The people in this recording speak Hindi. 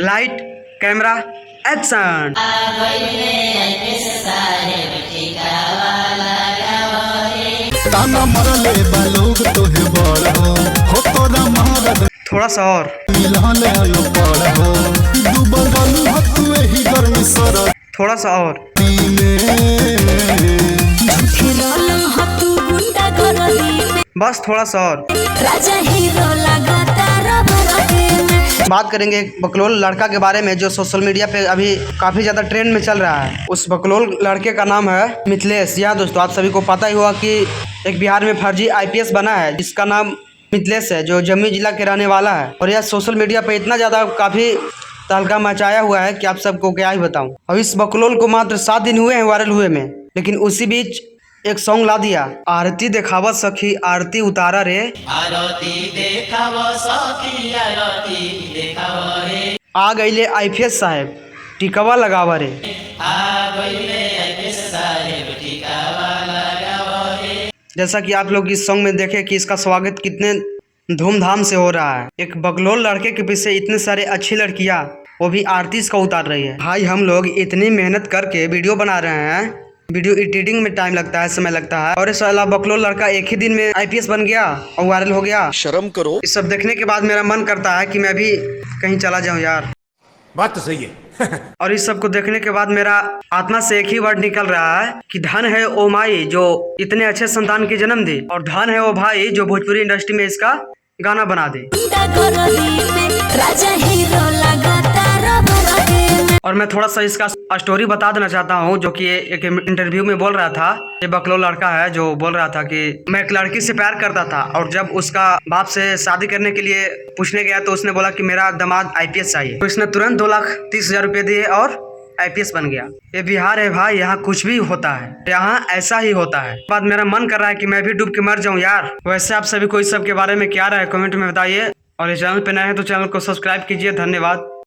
Light camera action. ताना मरले बालोग तोहे बड़ हो तोरा महारत थोड़ा सा और, मिलाले आलो पड़ हो डूबल बालू हतु एही गर्मी सरती थोड़ा सा और, में बस थोड़ा सा और। राजा हीरो लगातार बरके में। बात करेंगे एक बकलोल लड़का के बारे में जो सोशल मीडिया पे अभी काफी ज्यादा ट्रेंड में चल रहा है। उस बकलोल लड़के का नाम है मिथिलेश। यहाँ दोस्तों आप सभी को पता ही होगा कि एक बिहार में फर्जी आईपीएस बना है जिसका नाम मिथिलेश है, जो जमुई जिला के रहने वाला है। और यह सोशल मीडिया पे इतना ज्यादा काफी तहलका मचाया हुआ है कि आप सबको क्या ही बताऊं। और इस बकलोल को मात्र 7 दिन हुए हैं वायरल हुए में, लेकिन उसी बीच एक सॉन्ग ला दिया, आरती देखावा सखी आरती उतारा रे, आरती देखावा सखी आरती देखावा रे, आ गईले आईपीएस साहेब टिकवा लगावा रे। आ गईले आईपीएस साहेब टिकवा लगावा रे। जैसा कि आप लोग इस सॉन्ग में देखे कि इसका स्वागत कितने धूमधाम से हो रहा है। एक बकलोल लड़के के पीछे इतने सारे अच्छी लड़कियां, वो भी आरती का उतार रही है। भाई हम लोग इतनी मेहनत करके वीडियो बना रहे हैं, वीडियो एडिटिंग में टाइम लगता है, समय लगता है, और इस साला बकलोल लड़का एक ही दिन में आईपीएस बन गया और वायरल हो गया। शर्म करो। इस सब देखने के बाद मेरा मन करता है कि मैं भी कहीं चला जाऊं यार। बात तो सही है। और इस सब को देखने के बाद मेरा आत्मा से एक ही वर्ड निकल रहा है कि धन है ओ माई जो इतने अच्छे संतान की जन्म दी, और धन है ओ भाई जो भोजपुरी इंडस्ट्री में इसका गाना बना दे। राजा हीरो लगातार बरके में। और मैं थोड़ा सा इसका स्टोरी बता देना चाहता हूँ, जो कि एक इंटरव्यू में बोल रहा था। ये बकलोल लड़का है जो बोल रहा था कि मैं एक लड़की से प्यार करता था, और जब उसका बाप से शादी करने के लिए पूछने गया तो उसने बोला कि मेरा दामाद आईपीएस चाहिए। तो इसने तुरंत 2,30,000 रुपये दिए और आईपीएस बन गया। ये बिहार है भाई, यहाँ कुछ भी होता है, यहाँ ऐसा ही होता है। बाद मेरा मन कर रहा है कि मैं भी डूब के मर जाऊँ यार। वैसे आप सभी को इस सब के बारे में क्या राय है कमेंट में बताइए, और इस चैनल पे नए हैं तो चैनल को सब्सक्राइब कीजिए। धन्यवाद।